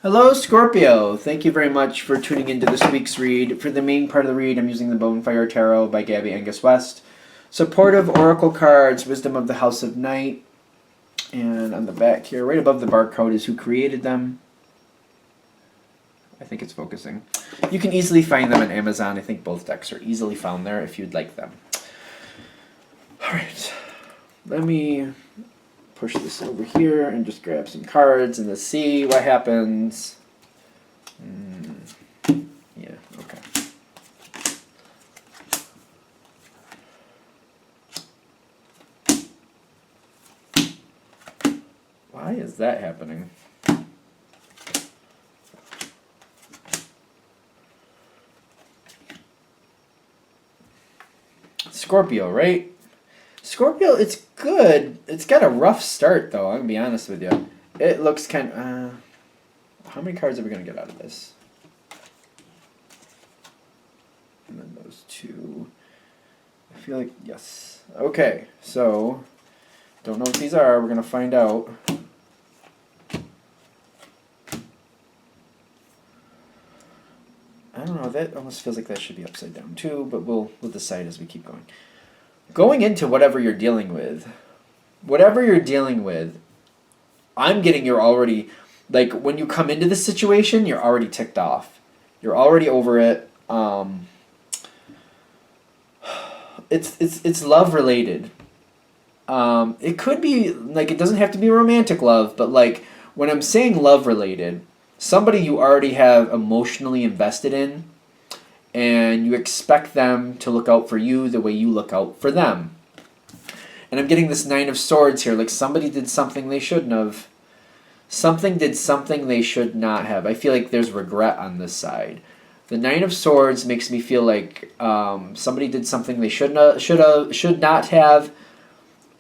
Hello, Scorpio. Thank you very much for tuning into this week's read. For the main part of the read, I'm using the Bonefire Tarot by Gabby Angus West. Supportive Oracle cards, Wisdom of the House of Night. And on the back here, right above the barcode, is who created them. I think it's focusing. You can easily find them on Amazon. I think both decks are easily found there if you'd like them. Alright. Let me push this over here and just grab some cards and let's see what happens. Yeah, okay. Why is that happening? Scorpio, right? Scorpio, it's good. It's got a rough start, though. I'm going to be honest with you. It looks kind of... how many cards are we going to get out of this? And then those two. I feel like... yes. Okay, so... don't know what these are. We're going to find out. I don't know. That almost feels like that should be upside down, too. But we'll decide as we keep going. Going into whatever you're dealing with, I'm getting you're already, like, when you come into the situation, you're already ticked off. You're already over it. It's love related. It could be, like, it doesn't have to be romantic love, but, like, when I'm saying love related, somebody you already have emotionally invested in, and you expect them to look out for you the way you look out for them. And I'm getting this Nine of Swords here, like somebody did something they shouldn't have. Something did something they should not have. I feel like there's regret on this side. The Nine of Swords makes me feel like somebody did something they should not have,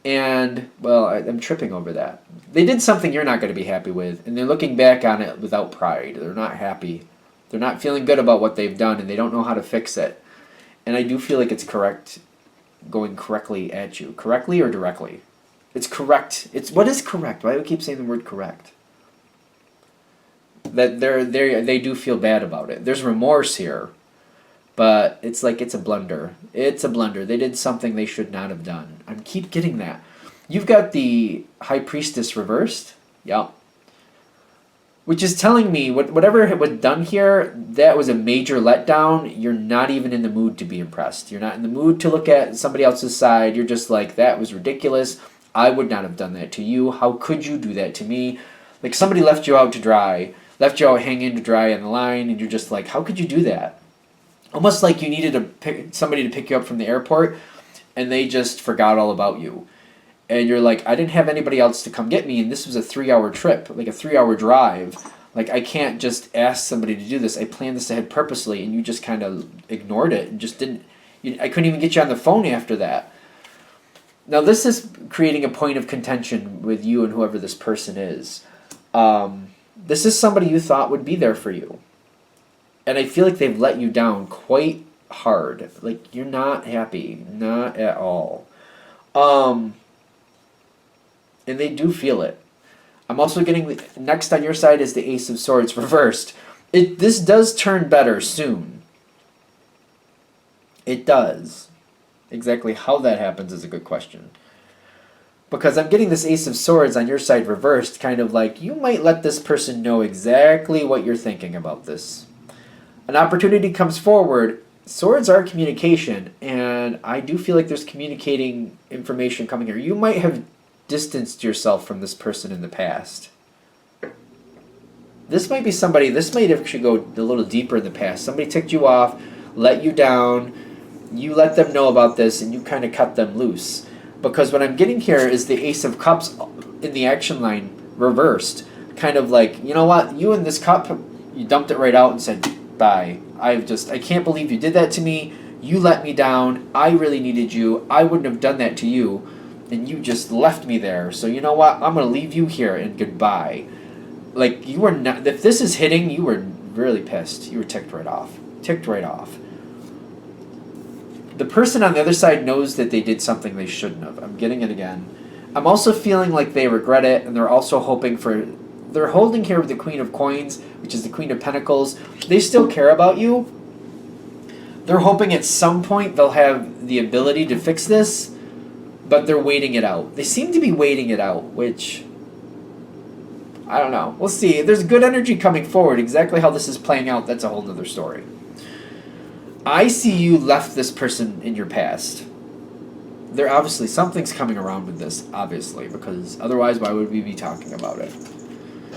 and, well, I'm tripping over that. They did something you're not going to be happy with, and they're looking back on it without pride. They're not happy. They're not feeling good about what they've done, and they don't know how to fix it. And I do feel like it's correct, going correctly at you. Correctly or directly? It's correct. What is correct? Why do I keep saying the word correct? That they do feel bad about it. There's remorse here, but it's like it's a blunder. It's a blunder. They did something they should not have done. I keep getting that. You've got the High Priestess reversed. Yep. Which is telling me, whatever was done here, that was a major letdown. You're not even in the mood to be impressed. You're not in the mood to look at somebody else's side. You're just like, that was ridiculous. I would not have done that to you. How could you do that to me? Like, somebody left you out to dry, left you out hanging to dry on the line, and you're just like, how could you do that? Almost like you needed somebody to pick you up from the airport, and they just forgot all about you. And you're like, I didn't have anybody else to come get me, and this was a 3-hour trip, like a 3-hour drive. Like, I can't just ask somebody to do this. I planned this ahead purposely, and you just kind of ignored it and just didn't. I couldn't even get you on the phone after that. Now, this is creating a point of contention with you and whoever this person is. This is somebody you thought would be there for you. And I feel like they've let you down quite hard. Like, you're not happy. Not at all. And they do feel it. I'm also getting, next on your side is the Ace of Swords reversed. This does turn better soon. It does. Exactly how that happens is a good question. Because I'm getting this Ace of Swords on your side reversed, kind of like, you might let this person know exactly what you're thinking about this. An opportunity comes forward. Swords are communication, and I do feel like there's communicating information coming here. You might have distanced yourself from this person in the past. This might be somebody, this might actually go a little deeper in the past. Somebody ticked you off, let you down, you let them know about this, and you kind of cut them loose. Because what I'm getting here is the Ace of Cups in the action line reversed. Kind of like, you know what, you and this cup, you dumped it right out and said, bye. I can't believe you did that to me. You let me down. I really needed you. I wouldn't have done that to you. And you just left me there. So you know what? I'm going to leave you here and goodbye. Like, you were not, if this is hitting, you were really pissed. You were ticked right off. Ticked right off. The person on the other side knows that they did something they shouldn't have. I'm getting it again. I'm also feeling like they regret it, and they're also hoping for they're holding here with the Queen of Coins, which is the Queen of Pentacles. They still care about you. They're hoping at some point they'll have the ability to fix this, but they're waiting it out. They seem to be waiting it out, which, I don't know. We'll see. There's good energy coming forward. Exactly how this is playing out, that's a whole nother story. I see you left this person in your past. There obviously, something's coming around with this, obviously, because otherwise why would we be talking about it?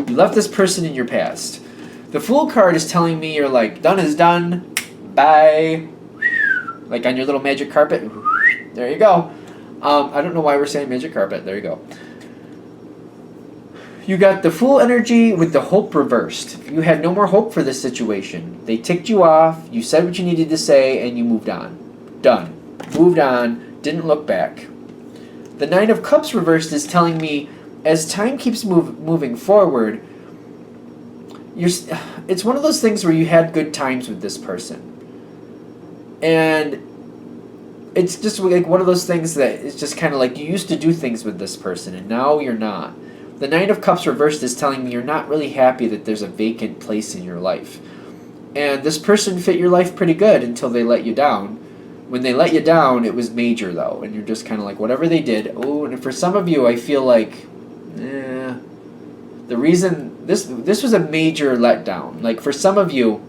You left this person in your past. The Fool card is telling me you're like, done is done. Bye. Like on your little magic carpet. There you go. I don't know why we're saying magic carpet. There you go. You got the Fool energy with the hope reversed. You had no more hope for this situation. They ticked you off. You said what you needed to say, and you moved on. Done. Moved on. Didn't look back. The Nine of Cups reversed is telling me as time keeps moving forward, it's one of those things where you had good times with this person. And it's just like one of those things that it's just kind of like you used to do things with this person and now you're not. The Nine of Cups reversed is telling me you're not really happy that there's a vacant place in your life. And this person fit your life pretty good until they let you down. When they let you down, it was major though. And you're just kind of like, whatever they did. Oh, and for some of you, I feel like, the reason, this was a major letdown. Like for some of you,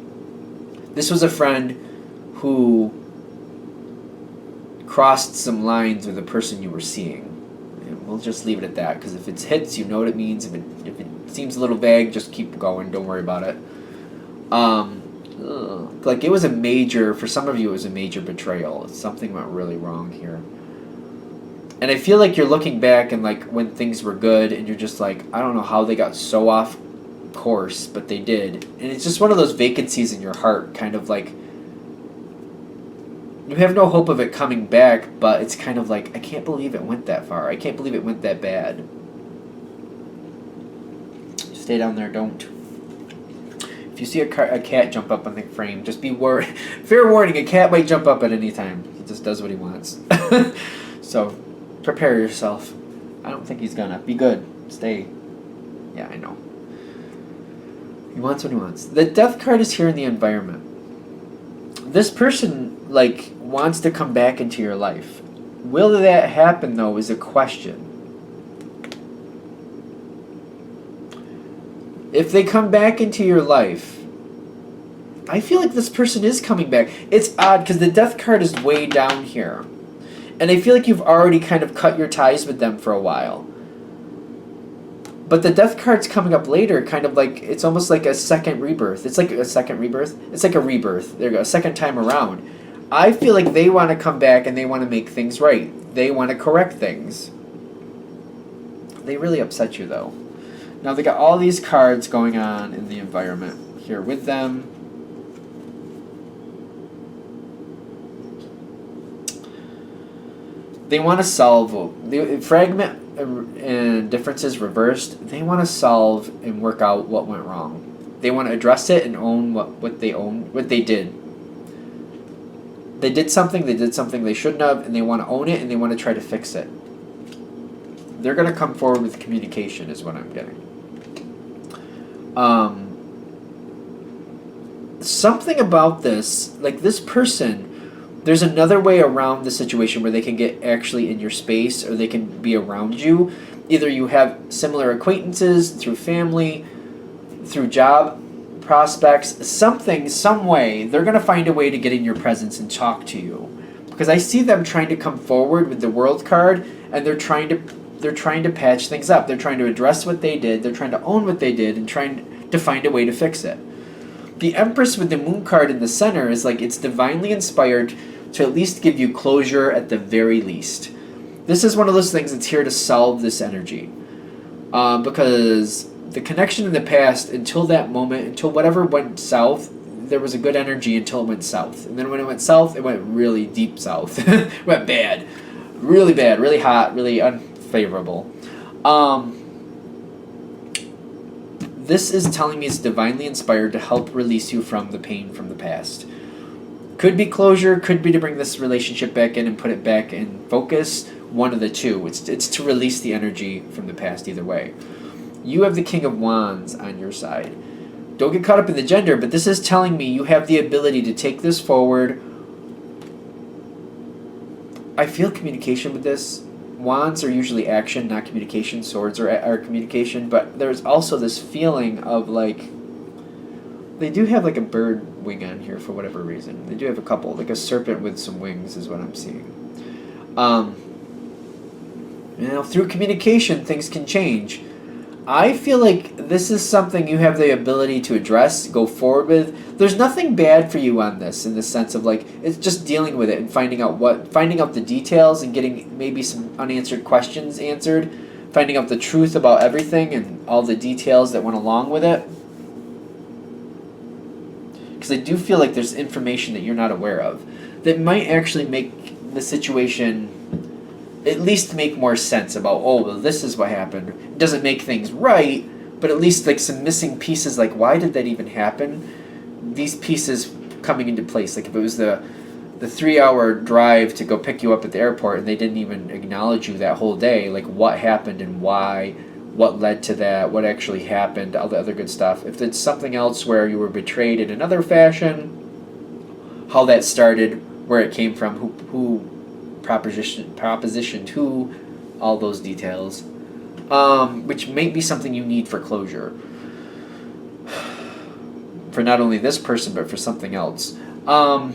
this was a friend who crossed some lines with the person you were seeing. And we'll just leave it at that, because if it hits, you know what it means. If it seems a little vague, just keep going. Don't worry about it. Like it was a major, for some of you, it was a major betrayal. Something went really wrong here. And I feel like you're looking back and like when things were good, and you're just like, I don't know how they got so off course, but they did. And it's just one of those vacancies in your heart, kind of like, you have no hope of it coming back, but it's kind of like, I can't believe it went that far. I can't believe it went that bad. Stay down there, don't. If you see a cat jump up on the frame, just be worried. Fair warning, a cat might jump up at any time. He just does what he wants. So, prepare yourself. I don't think he's gonna. Be good. Stay. Yeah, I know. He wants what he wants. The Death card is here in the environment. This person, like, wants to come back into your life. Will that happen, though, is a question. If they come back into your life, I feel like this person is coming back. It's odd, because the Death card is way down here. And I feel like you've already kind of cut your ties with them for a while. But the Death card's coming up later, kind of like, it's almost like a second rebirth. It's like a second rebirth? It's like a rebirth. There you go, a second time around. I feel like they want to come back and they want to make things right. They want to correct things. They really upset you, though. Now, they got all these cards going on in the environment here with them. They want to solve the fragment and differences reversed. They want to solve and work out what went wrong. They want to address it and own what they did. They did something they shouldn't have, and they want to own it and they want to try to fix it. They're going to come forward with communication is what I'm getting. Something about this, like this person, there's another way around the situation where they can get actually in your space or they can be around you. Either you have similar acquaintances through family, through job prospects, something, some way, they're going to find a way to get in your presence and talk to you. Because I see them trying to come forward with the World card, and they're trying to patch things up. They're trying to address what they did, they're trying to own what they did, and trying to find a way to fix it. The Empress with the Moon card in the center is like it's divinely inspired to at least give you closure at the very least. This is one of those things that's here to solve this energy. Because the connection in the past, until that moment, until whatever went south, there was a good energy until it went south. And then when it went south, it went really deep south. It went bad. Really bad, really hot, really unfavorable. This is telling me it's divinely inspired to help release you from the pain from the past. Could be closure, could be to bring this relationship back in and put it back in focus. One of the two. It's to release the energy from the past either way. You have the King of Wands on your side. Don't get caught up in the gender, but this is telling me you have the ability to take this forward. I feel communication with this. Wands are usually action, not communication. Swords are communication, but there's also this feeling of like, they do have like a bird wing on here for whatever reason. They do have a couple, like a serpent with some wings is what I'm seeing. Through communication, things can change. I feel like this is something you have the ability to address, go forward with. There's nothing bad for you on this, in the sense of like, it's just dealing with it and finding out the details and getting maybe some unanswered questions answered, finding out the truth about everything and all the details that went along with it. Because I do feel like there's information that you're not aware of that might actually make the situation at least make more sense about, oh, well, this is what happened. It doesn't make things right, but at least like some missing pieces, like why did that even happen? These pieces coming into place. Like if it was the 3-hour drive to go pick you up at the airport and they didn't even acknowledge you that whole day, like what happened and why, what led to that, what actually happened, all the other good stuff. If it's something else where you were betrayed in another fashion, how that started, where it came from, who propositioned who, all those details, which may be something you need for closure, for not only this person but for something else. I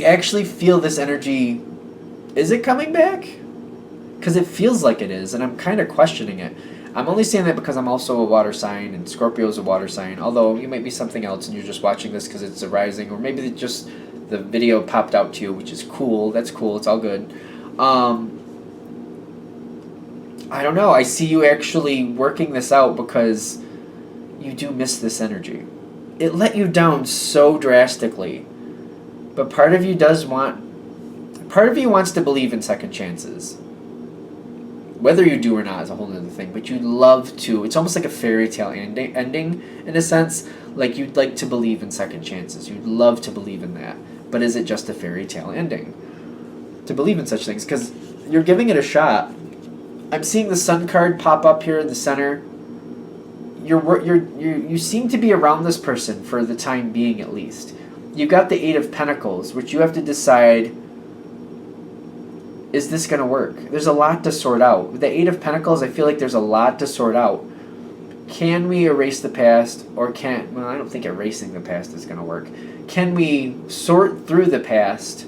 actually feel this energy. Is it coming back? Because it feels like it is, and I'm kind of questioning it. I'm only saying that because I'm also a water sign, and Scorpio is a water sign, although you might be something else and you're just watching this because it's a rising, or maybe just the video popped out to you, which is cool. That's cool. It's all good. I don't know. I see you actually working this out because you do miss this energy. It let you down so drastically. But part of you wants to believe in second chances. Whether you do or not is a whole other thing, but you'd love to. It's almost like a fairy tale ending in a sense. Like you'd like to believe in second chances. You'd love to believe in that. But is it just a fairy tale ending? To believe in such things, because you're giving it a shot. I'm seeing the Sun card pop up here in the center. You seem to be around this person for the time being, at least. You've got the Eight of Pentacles, which you have to decide, is this going to work? There's a lot to sort out. With the Eight of Pentacles, I feel like there's a lot to sort out. Can we erase the past, or can't? Well, I don't think erasing the past is going to work. Can we sort through the past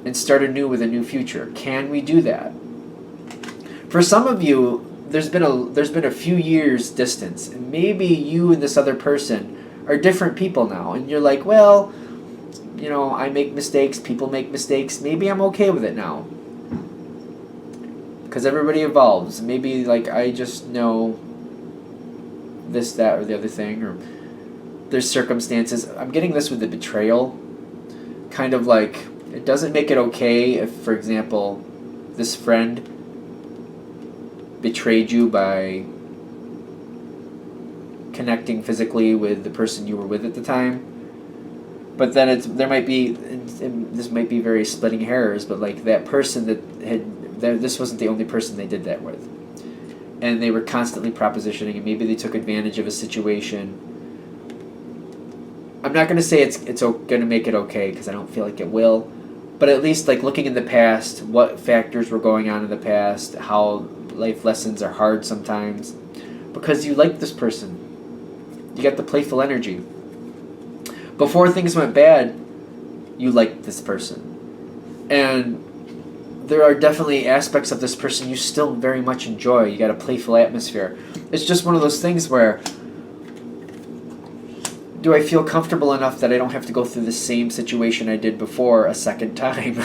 and start anew with a new future? Can we do that? For some of you, there's been a few years distance, and maybe you and this other person are different people now, and you're like, well, I make mistakes, people make mistakes, maybe I'm okay with it now. Because everybody evolves. Maybe like I just know this, that, or the other thing, or there's circumstances. I'm getting this with the betrayal. Kind of like, it doesn't make it okay if, for example, this friend betrayed you by connecting physically with the person you were with at the time. But then this might be very splitting hairs, but like that person this wasn't the only person they did that with. And they were constantly propositioning, and maybe they took advantage of a situation. I'm not going to say it's going to make it okay, because I don't feel like it will. But at least like looking in the past, what factors were going on in the past, how life lessons are hard sometimes. Because you like this person. You got the playful energy. Before things went bad, you liked this person. And there are definitely aspects of this person you still very much enjoy. You got a playful atmosphere. It's just one of those things where, do I feel comfortable enough that I don't have to go through the same situation I did before a second time?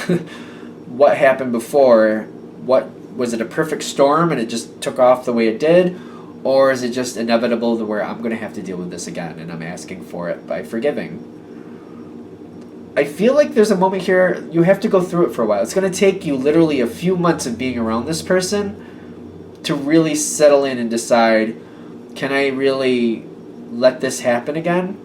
What happened before? Was it a perfect storm and it just took off the way it did? Or is it just inevitable to where I'm going to have to deal with this again, and I'm asking for it by forgiving? I feel like there's a moment here, you have to go through it for a while. It's going to take you literally a few months of being around this person to really settle in and decide, can I really let this happen again?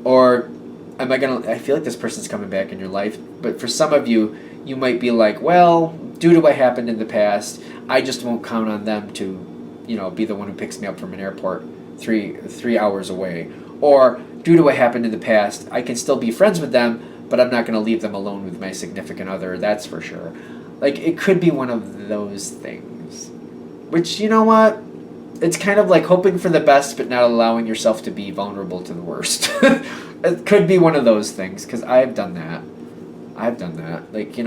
Or I feel like this person's coming back in your life, but for some of you, you might be like, well, due to what happened in the past, I just won't count on them to, be the one who picks me up from an airport three hours away. Or due to what happened in the past, I can still be friends with them, but I'm not going to leave them alone with my significant other. That's for sure. Like, it could be one of those things. Which, you know what? It's kind of like hoping for the best, but not allowing yourself to be vulnerable to the worst. It could be one of those things, because I've done that. Like,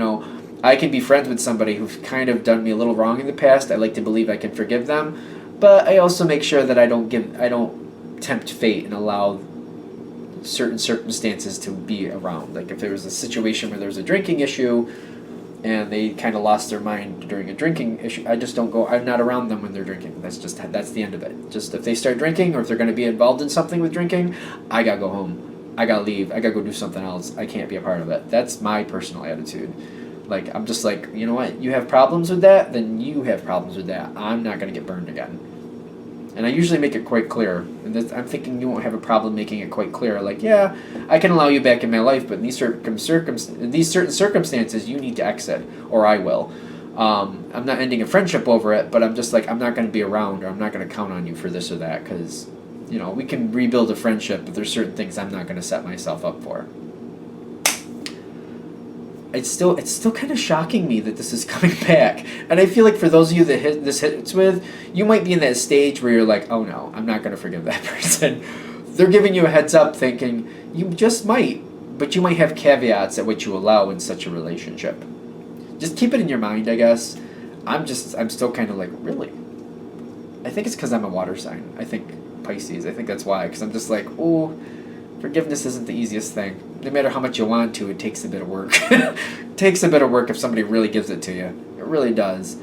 I can be friends with somebody who's kind of done me a little wrong in the past. I like to believe I can forgive them, but I also make sure that I don't tempt fate and allow certain circumstances to be around. Like if there was a situation where there's a drinking issue and they kind of lost their mind during a drinking issue, I just don't go. I'm not around them when they're drinking. That's the end of it. Just if they start drinking or if they're going to be involved in something with drinking, I gotta go home. I gotta leave. I gotta go do something else. I can't be a part of it. That's my personal attitude. Like, I'm just like, you know what? You have problems with that, then you have problems with that. I'm not gonna get burned again. And I usually make it quite clear. And I'm thinking you won't have a problem making it quite clear. Like, yeah, I can allow you back in my life, but in these certain circumstances, you need to exit, or I will. I'm not ending a friendship over it, but I'm just like, I'm not going to be around, or I'm not going to count on you for this or that, because, we can rebuild a friendship, but there's certain things I'm not going to set myself up for. It's still kind of shocking me that this is coming back. And I feel like for those of you that this hits with, you might be in that stage where you're like, oh no, I'm not going to forgive that person. They're giving you a heads up thinking, you just might, but you might have caveats at what you allow in such a relationship. Just keep it in your mind, I guess. I'm still kind of like, really? I think it's because I'm a water sign. I think Pisces. I think that's why. Because I'm just like, oh, forgiveness isn't the easiest thing. No matter how much you want to, it takes a bit of work. It takes a bit of work if somebody really gives it to you. It really does.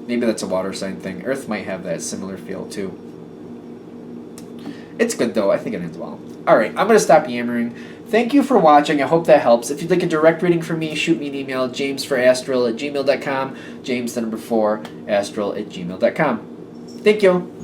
Maybe that's a water sign thing. Earth might have that similar feel too. It's good though. I think it ends well. Alright, I'm going to stop yammering. Thank you for watching. I hope that helps. If you'd like a direct reading from me, shoot me an email, jamesforastral@gmail.com. James4astral@gmail.com. Thank you.